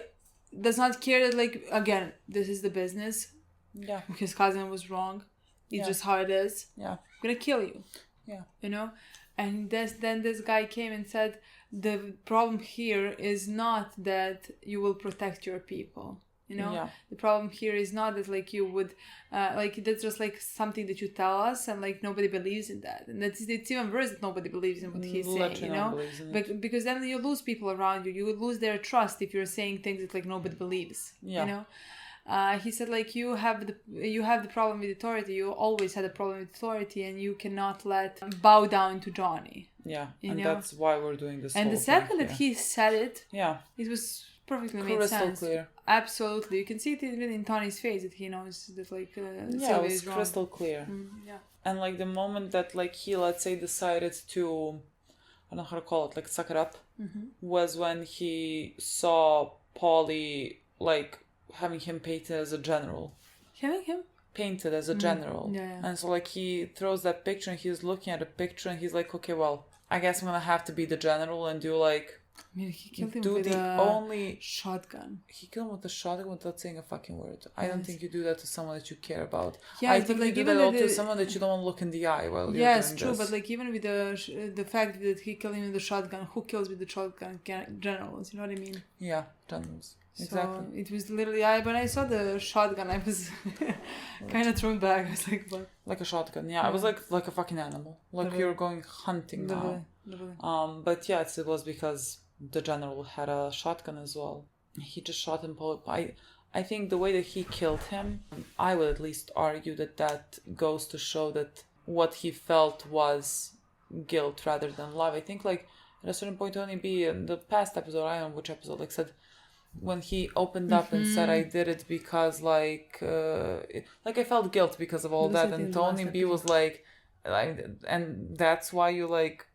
S1: does not care that, like, again, this is the business.
S2: Yeah.
S1: His cousin was wrong. It's just how it is.
S2: Yeah.
S1: I'm gonna kill you.
S2: Yeah.
S1: You know? And then this guy came and said, the problem here is not that you will protect your people. You know?
S2: Yeah.
S1: The problem here is not that, like, you would, like, that's just, like, something that you tell us, and, like, nobody believes in that. And it's even worse that nobody believes in what he's saying, you know? Because then you lose people around you. You would lose their trust if you're saying things that, like, nobody believes.
S2: Yeah.
S1: You know? He said, like, you have the problem with authority. You always had a problem with authority, and you cannot bow down to Johnny.
S2: Yeah,
S1: you
S2: and
S1: know?
S2: That's why we're doing this.
S1: And the second that he said it, it was perfectly made sense.
S2: Clear.
S1: Absolutely, you can see it even in Tony's face that he knows that, like,
S2: it was crystal clear.
S1: Yeah.
S2: And like the moment that, like, he, let's say, decided to, I don't know how to call it, like, suck it up, was when he saw Paulie, like, having him painted as a general. Painted as a general.
S1: Yeah.
S2: And so, like, he throws that picture and he's looking at the picture and he's like, okay, well, I guess I'm gonna have to be the general and do, like,
S1: I mean, he killed him with a shotgun.
S2: He killed him with a shotgun without saying a fucking word. I don't think you do that to someone that you care about.
S1: Yeah,
S2: I think
S1: but, like,
S2: you do that to someone that you don't want to look in the eye while you're doing this.
S1: Yes, true, but, like, even with the fact that he killed him with the shotgun, who kills with the shotgun? Generals, you know what I mean?
S2: Yeah, generals. Exactly.
S1: So it was literally, when I saw the shotgun, I was kind of thrown back. I was like, what?
S2: Like a shotgun, yeah. I was like a fucking animal. Like you're going hunting now. But yes, it was because the general had a shotgun as well. He just shot him. I think the way that he killed him, I would at least argue that goes to show that what he felt was guilt rather than love. I think, like, at a certain point, Tony B, in the past episode, I don't know which episode, like, said, when he opened up and said, I did it because, like, I felt guilt because of all that, and Tony B was like, and that's why you, like,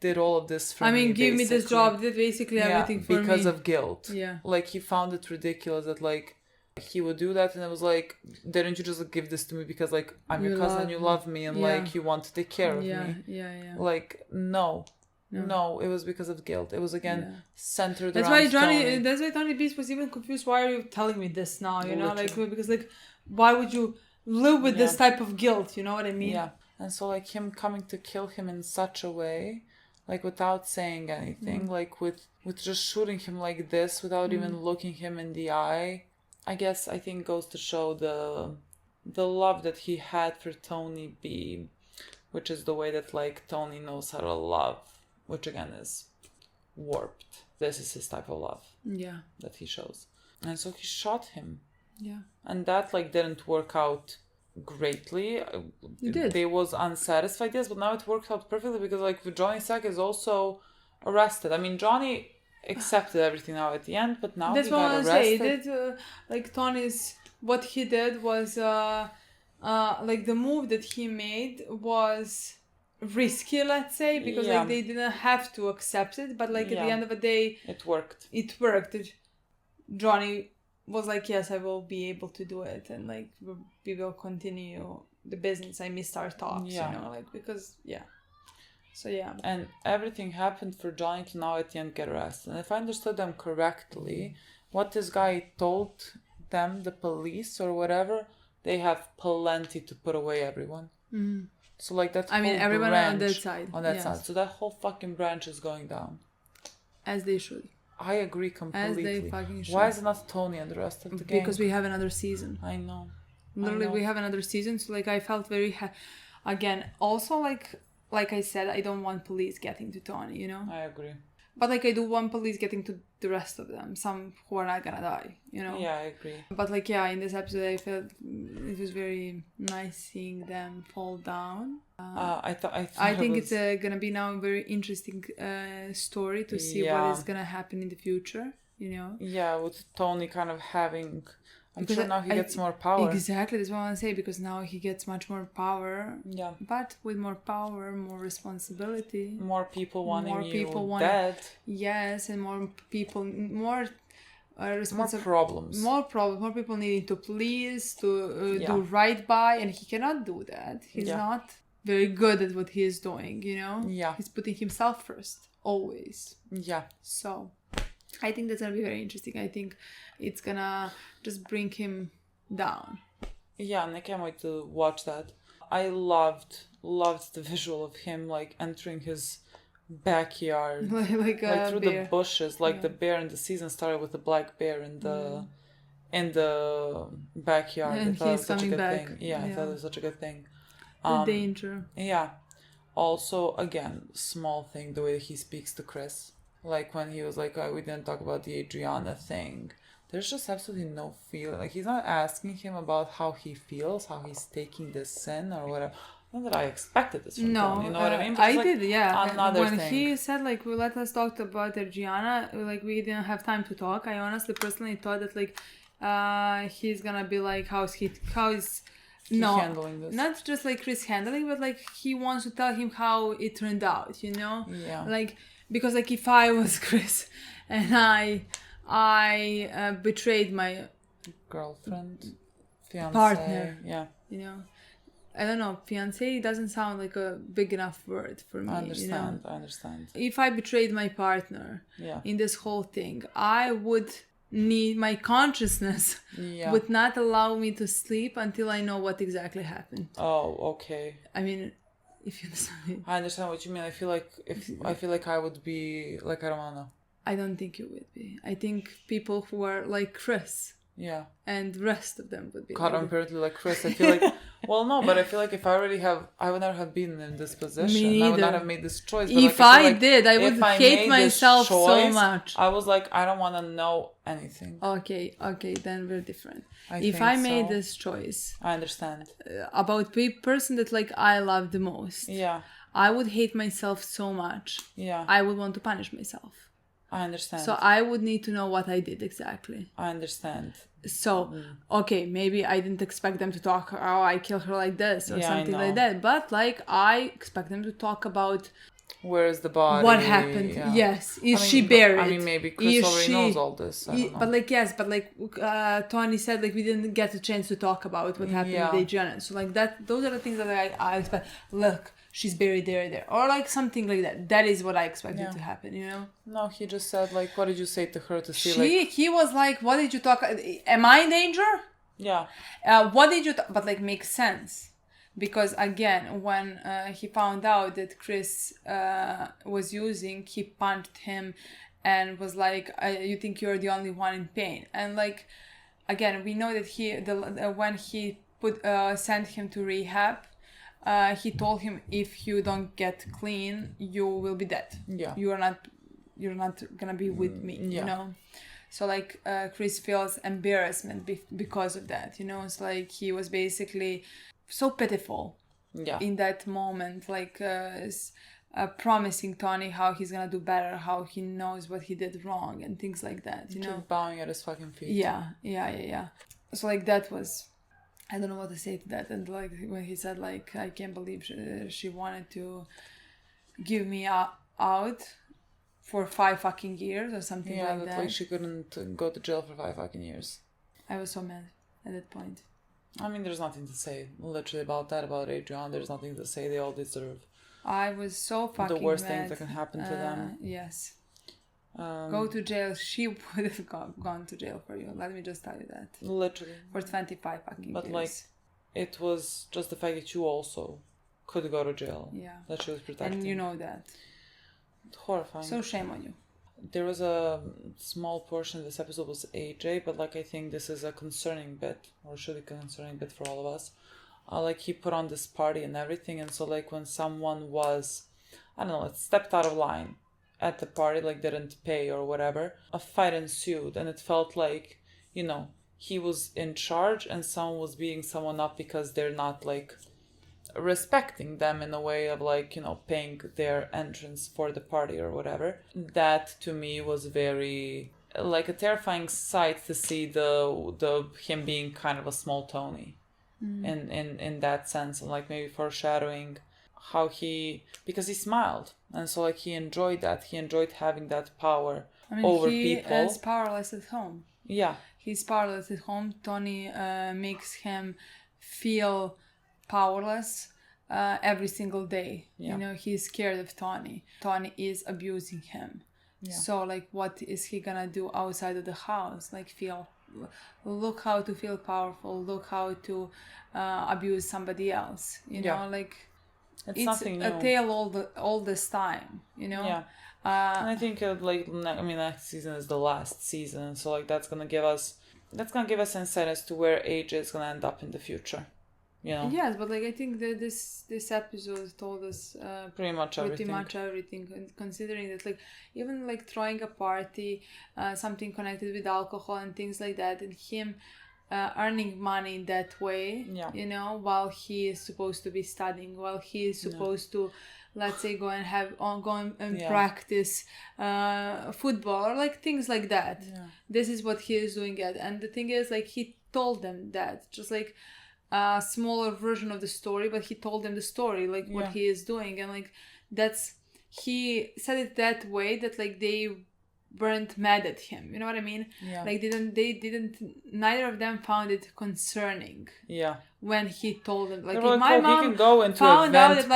S2: did all of this for me,
S1: give me this job, did basically everything for me.
S2: Because of guilt.
S1: Yeah.
S2: Like, he found it ridiculous that, like, he would do that, and it was like, didn't you just give this to me because, like, I'm your cousin, you love me, and, like, you want to take care of me?
S1: Yeah.
S2: Like, No, it was because of guilt. It was, again, centered
S1: that's
S2: around
S1: Tony. That's why Tony Beast was even confused. Why are you telling me this now? You know, like, because, like, why would you live with this type of guilt? You know what I mean?
S2: Yeah. And so, like, him coming to kill him in such a way, like, without saying anything, like, with just shooting him like this, without even looking him in the eye, I think goes to show the love that he had for Tony B, which is the way that, like, Tony knows how to love, which, again, is warped. This is his type of love.
S1: Yeah.
S2: That he shows. And so he shot him.
S1: Yeah.
S2: And that, like, didn't work out greatly.
S1: It did.
S2: They was unsatisfied, yes, but now it worked out perfectly because, like, Johnny Sack is also arrested. I mean, Johnny accepted everything now at the end, but now
S1: that's
S2: he got arrested.
S1: That's what I say. Like, Tony's, what he did was, like, the move that he made was risky, let's say, because like they didn't have to accept it, but like at the end of the day,
S2: it worked.
S1: Johnny was like, yes, I will be able to do it, and like we will continue the business. I missed our talks, you know, like, because so
S2: and everything happened for Johnny to now at the end get arrested. And if I understood them correctly, what this guy told them, the police or whatever, they have plenty to put away everyone. So like that whole
S1: everyone
S2: branch,
S1: on that side.
S2: On that side. So that whole fucking branch is going down.
S1: As they should.
S2: I agree completely.
S1: As they fucking should.
S2: Why is not Tony and the rest of the gang?
S1: Because we have another season.
S2: I know.
S1: Literally, we have another season. So like I felt very... again, also like I said, I don't want police getting to Tony, you know?
S2: I agree.
S1: But like I do want police getting to the rest of them, some who are not gonna die, you know.
S2: Yeah, I agree.
S1: But like in this episode I felt it was very nice seeing them fall down. I think it's gonna be now a very interesting story to see what is gonna happen in the future, you know.
S2: Yeah, with Tony kind of having. I'm sure now he gets more power.
S1: Exactly, that's what I want to say, because now he gets much more power.
S2: Yeah.
S1: But with more power, more responsibility.
S2: More people wanting you dead.
S1: Yes, and more people, more
S2: problems.
S1: More people needing to please, to do right by, and he cannot do that. He's not very good at what he is doing, you know?
S2: Yeah.
S1: He's putting himself first, always.
S2: Yeah.
S1: So I think that's gonna be very interesting. I think it's gonna just bring him down.
S2: Yeah, and I can't wait to watch that. I loved the visual of him like entering his backyard, like through the bushes, like the bear in the season started with the black bear in the backyard.
S1: And
S2: I thought it was such a good
S1: back.
S2: thing. Yeah, I thought it was such a good thing.
S1: The danger.
S2: Yeah. Also, again, small thing, the way that he speaks to Chris. Like when he was like, we didn't talk about the Adriana thing. There's just absolutely no feeling. Like he's not asking him about how he feels, how he's taking this sin or whatever. Not that I expected this from Tony, you know what I mean? But
S1: I did, yeah.
S2: Another
S1: when
S2: thing.
S1: he said like, let us talk about Adriana, like we didn't have time to talk. I honestly, personally thought that like, he's gonna be like, how is
S2: handling this?
S1: Not just like Chris handling, but like he wants to tell him how it turned out, you know?
S2: Yeah.
S1: Like, because like if I was Chris and I betrayed my
S2: girlfriend, fiance,
S1: partner,
S2: yeah,
S1: you know, I don't know, fiance doesn't sound like a big enough word for me.
S2: I understand.
S1: You know?
S2: I understand.
S1: If I betrayed my partner in this whole thing, I would need my consciousness would not allow me to sleep until I know what exactly happened.
S2: Oh, okay.
S1: I mean, if you understand.
S2: I understand what you mean. I feel like I would be like, I don't wanna.
S1: I don't think you would be. I think people who are like Chris.
S2: Yeah.
S1: And the rest of them would be.
S2: God, I'm apparently like Chris. I feel like, well, no, but I feel like if I already have, I would never have been in this position. I would not have made this choice. But
S1: if
S2: like,
S1: I did, I would hate myself so much.
S2: I was like, I don't want to know anything.
S1: Okay, then we're different. If I made this choice,
S2: I understand.
S1: About the person that like I love the most.
S2: Yeah.
S1: I would hate myself so much.
S2: Yeah.
S1: I would want to punish myself.
S2: I understand.
S1: So I would need to know what I did exactly.
S2: I understand.
S1: So, okay, maybe I didn't expect them to talk, oh, I killed her like this or something like that. But like, I expect them to talk about
S2: where is the body?
S1: What happened? Yeah. Yes. Is she buried?
S2: I mean, maybe Chris already knows all this.
S1: But like, Tony said, like, we didn't get a chance to talk about what happened with Adriana. So like that, those are the things that I expect. Look, she's buried there, or like something like that. That is what I expected to happen, you know?
S2: No, he just said like, what did you say to her to see?
S1: He was like, what did you talk? Am I in danger?
S2: Yeah.
S1: What did you? But like, makes sense. Because again, when he found out that Chris was using, he punched him and was like, you think you're the only one in pain. And like, again, we know that when he sent him to rehab, he told him, if you don't get clean, you will be dead.
S2: Yeah.
S1: You're not gonna be with me, you know? So like, Chris feels embarrassment because of that, you know? It's like, he was basically so pitiful in that moment, like promising Tony how he's gonna do better, how he knows what he did wrong and things like that, you know?
S2: Just bowing at his fucking feet.
S1: Yeah. So like, that was, I don't know what to say to that. And like, when he said like, I can't believe she wanted to give me out for 5 fucking years or something like that.
S2: Like she couldn't go to jail for 5 fucking years.
S1: I was so mad at that point.
S2: I mean, there's nothing to say literally about that, about Adrian. There's nothing to say. They all deserve.
S1: I was so fucking
S2: the worst
S1: mad.
S2: things that can happen to them.
S1: Yes. Go to jail. She would have gone to jail for you. Let me just tell you that.
S2: Literally.
S1: For 25 fucking years.
S2: But like, it was just the fact that you also could go to jail.
S1: Yeah.
S2: That she was protecting.
S1: And you know that.
S2: Horrifying.
S1: So shame on you.
S2: There was a small portion of this episode was AJ, but like, I think this is a concerning bit, or should be a concerning bit for all of us. Like, he put on this party and everything, and so like, when someone was, I don't know, stepped out of line at the party, like didn't pay or whatever, a fight ensued, and it felt like, you know, he was in charge and someone was beating someone up because they're not like respecting them in a way of like, you know, paying their entrance for the party or whatever. That to me was very like a terrifying sight to see the him being kind of a small Tony in that sense, and like maybe foreshadowing how because he smiled, and so like he enjoyed that. He enjoyed having that power over people.
S1: He is powerless at home.
S2: Yeah.
S1: He's powerless at home. Tony makes him feel powerless every single day.
S2: Yeah.
S1: You know, he's scared of Tony. Tony is abusing him. Yeah. So like, what is he gonna do outside of the house? Like, look how to feel powerful. Look how to abuse somebody else. You know, like it's
S2: nothing new.
S1: A tale all this time. You know.
S2: Yeah. And I think next season is the last season, so like that's gonna give us insight as to where AJ is gonna end up in the future. You know?
S1: Yes, but like I think that this episode told us
S2: pretty much
S1: everything. Considering that, like, even like throwing a party, something connected with alcohol and things like that, and him earning money in that way, you know, while he is supposed to be studying, while he is supposed to, let's say, go and practice football or like things like that. Yeah. This is what he is doing it, and the thing is, like, he told them that, just like a smaller version of the story, but he told them the story, like what he is doing, and like he said it that way that like they weren't mad at him, you know what I mean? Yeah. Like neither of them found it concerning. Yeah. When he told them, like, if my mom found out that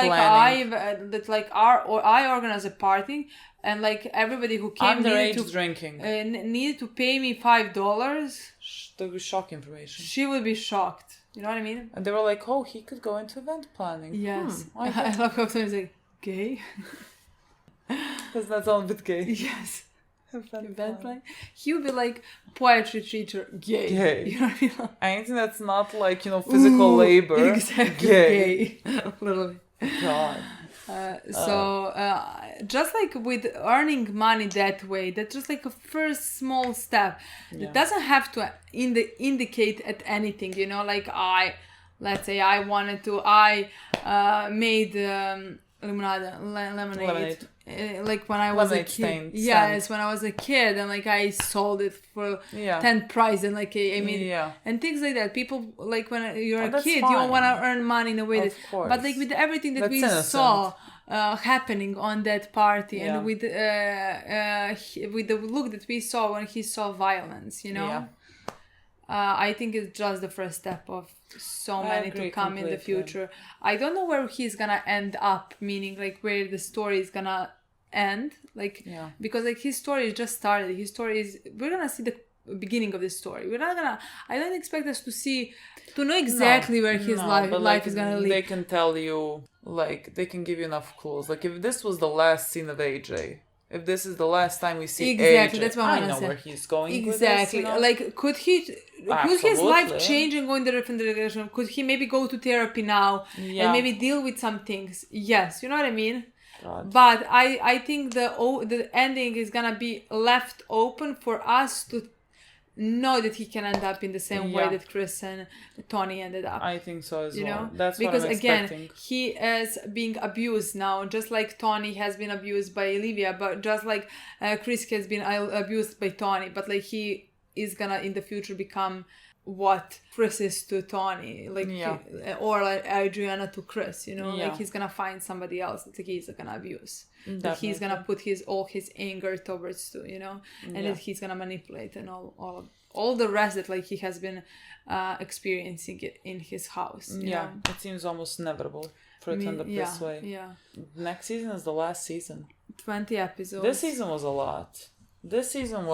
S1: like I organized a party and like everybody who came needed to pay me $5,
S2: that would be shock information.
S1: She would be shocked. You know what I mean?
S2: And they were like, "Oh, he could go into event planning."
S1: Yes. I love how someone's like, "Gay?"
S2: Does that sound a bit gay?
S1: Yes. Event planning. He would be like poetry teacher, gay. You know what I mean?
S2: Anything that's not like, you know, physical labor.
S1: Exactly. Gay. Literally.
S2: God.
S1: Just like with earning money that way, that's just like a first small step. It doesn't have to indicate at anything, you know, like let's say I made lemonade. Like when I was a kid. Yes, when I was a kid, and like I sold it for 10 price, and like I mean, and things like that. People, like, when you're a kid, you don't want to earn money in a way but like with everything that we saw happening on that party, and with the look that we saw when he saw violence, you know, I think it's just the first step of so many to come completely. In the future. I don't know where he's gonna end up, meaning like where the story is gonna end, like because like his story just started. His story is, we're gonna see the beginning of the story. We're not gonna, I don't expect us to know exactly where his life is gonna lead.
S2: They can tell you, like, they can give you enough clues. Like, if this was the last scene of AJ, if this is the last time we see AJ,
S1: that's what
S2: I know where he's going with
S1: this,
S2: you know?
S1: Like, could his life change and go in the different direction? Could he maybe go to therapy now and maybe deal with some things? Yes, you know what I mean? God. But I think the ending is gonna be left open for us to know that he can end up in the same way that Chris and Tony ended up.
S2: I think so as well.
S1: Know?
S2: That's
S1: because
S2: what I'm expecting.
S1: Again, he is being abused now, just like Tony has been abused by Olivia, but just like Chris has been abused by Tony, but like he is gonna in the future become what Chris is to Tony, like or like Adriana to Chris, you know, like he's gonna find somebody else that he's gonna abuse. That he's gonna put all his anger towards to, you know, and that he's gonna manipulate and all the rest that like he has been experiencing it in his house. You know?
S2: It seems almost inevitable for it to end up this way. Yeah. Next season is the last season.
S1: 20 episodes.
S2: This season was a lot. This season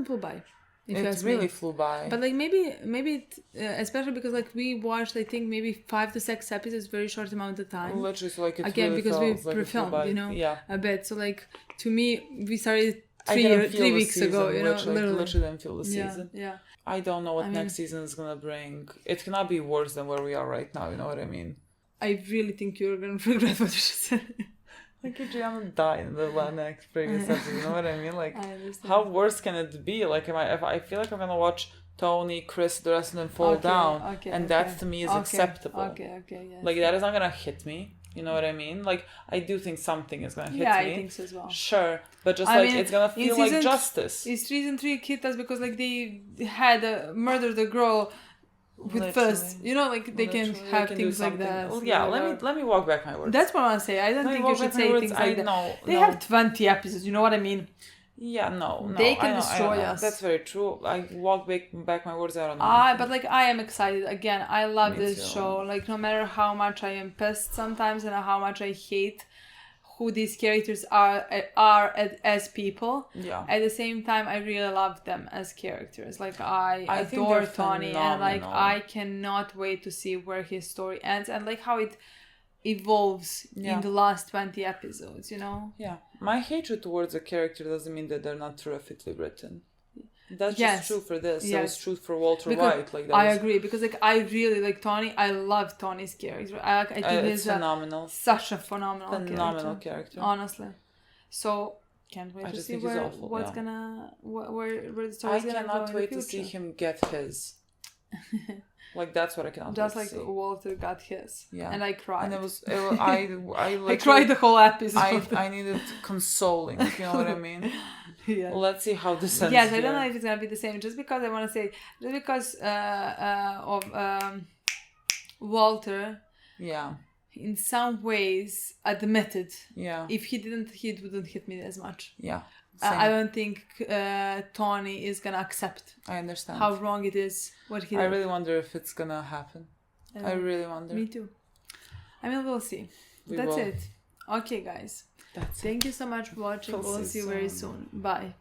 S1: flew by.
S2: It really flew by.
S1: But like maybe especially because like we watched, I think, maybe 5 to 6 episodes, very short amount of time.
S2: Literally, so like it
S1: again
S2: really
S1: because we pre-filmed, you know, a bit. So like to me, we started 3 weeks ago. You know,
S2: literally didn't feel the season. Yeah. I don't know what next season is gonna bring. It cannot be worse than where we are right now. You know what I mean?
S1: I really think you're gonna regret what you just said.
S2: Like Adriana died in the next previous episode. You know what I mean? Like,
S1: I understand.
S2: how worse can it be? Like, if I feel like I'm gonna watch Tony, Chris, the rest of them fall down, and that to me is acceptable.
S1: Okay, yes.
S2: Like, that is not gonna hit me. You know what I mean? Like, I do think something is gonna hit me.
S1: Yeah, I think so as well.
S2: Sure, but just it's gonna feel like justice.
S1: In season 3 hit us because like they had murdered the girl with first. You know, like they can have things like that.
S2: Well, yeah, let me walk back my words.
S1: That's what I want to say. I don't think you should say things like that. They have 20 episodes. You know what I mean?
S2: Yeah, no.
S1: They can destroy us.
S2: That's very true. I walk back my words. I don't know.
S1: But like I am excited again. I love this show. Like no matter how much I am pissed sometimes and how much I hate who these characters are as people.
S2: Yeah.
S1: At the same time, I really love them as characters. Like I adore Tony, and like I cannot wait to see where his story ends and like how it evolves in the last 20 episodes, you know?
S2: Yeah. My hatred towards a character doesn't mean that they're not terrifically written. That's just true for this. That was true for Walter White. Like that
S1: I agree because like I really like Tony. I love Tony's character. I think he's phenomenal. Such a phenomenal character. Honestly. So can't wait to see where the story's gonna go.
S2: I cannot wait to see him get his. Like that's what I cannot
S1: just
S2: wait
S1: like
S2: to see.
S1: Walter got his, and I cried.
S2: And it was I
S1: I cried the whole episode.
S2: I needed consoling. You know what I mean?
S1: Yeah.
S2: Let's see how this ends.
S1: Yes, I don't know if it's gonna be the same. Just because I want to say, just because of Walter.
S2: Yeah.
S1: In some ways, admitted.
S2: Yeah.
S1: If he wouldn't hit me as much.
S2: Yeah.
S1: I don't think Tony is gonna accept.
S2: I understand
S1: how wrong it is what he did.
S2: I really wonder if it's gonna happen. I really wonder.
S1: Me too. I mean, we'll see. That's it. Okay, guys. Thank you so much for watching. We'll see you very soon. Bye.